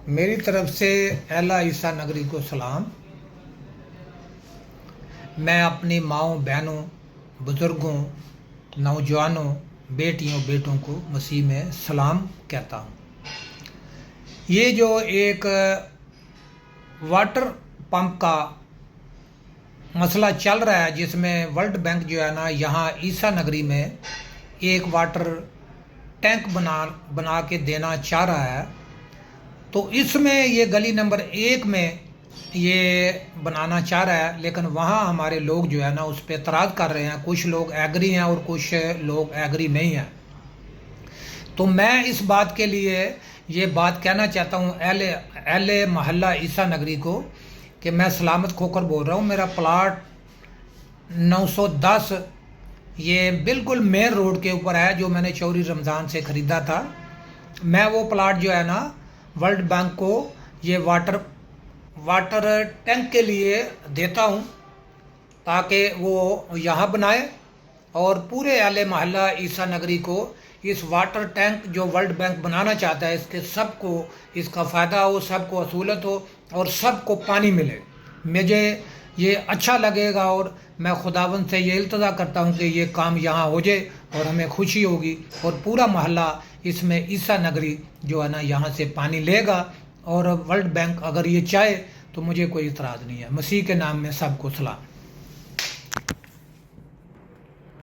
میری طرف سے اعلیٰ عیسیٰ نگری کو سلام۔ میں اپنی ماؤں بہنوں بزرگوں نوجوانوں بیٹیوں بیٹوں کو مسیح میں سلام کہتا ہوں۔ یہ جو ایک واٹر پمپ کا مسئلہ چل رہا ہے، جس میں ورلڈ بینک جو ہے نا یہاں عیسیٰ نگری میں ایک واٹر ٹینک بنا کے دینا چاہ رہا ہے، تو اس میں یہ گلی نمبر 1 میں یہ بنانا چاہ رہا ہے، لیکن وہاں ہمارے لوگ جو ہے نا اس پہ اعتراض کر رہے ہیں۔ کچھ لوگ ایگری ہیں اور کچھ لوگ ایگری نہیں ہیں۔ تو میں اس بات کے لیے یہ بات کہنا چاہتا ہوں اہل محلہ عیسیٰ نگری کو کہ میں سلامت کھوکر بول رہا ہوں۔ میرا پلاٹ 910 یہ بالکل مین روڈ کے اوپر ہے، جو میں نے چوری رمضان سے خریدا تھا۔ میں وہ پلاٹ جو ہے نا ورلڈ بینک کو یہ واٹر ٹینک کے لیے دیتا ہوں، تاکہ وہ یہاں بنائے اور پورے اہل محلہ عیسیٰ نگری کو اس واٹر ٹینک جو ورلڈ بینک بنانا چاہتا ہے، اس کے سب کو اس کا فائدہ ہو، سب کو اصولت ہو اور سب کو پانی ملے۔ مجھے یہ اچھا لگے گا اور میں خداوند سے یہ التجا کرتا ہوں کہ یہ کام یہاں ہو جائے اور ہمیں خوشی ہوگی، اور پورا محلہ اس میں عیسیٰ نگری جو ہے نا یہاں سے پانی لے گا۔ اور ورلڈ بینک اگر یہ چاہے تو مجھے کوئی اعتراض نہیں ہے۔ مسیح کے نام میں سب کو سلام۔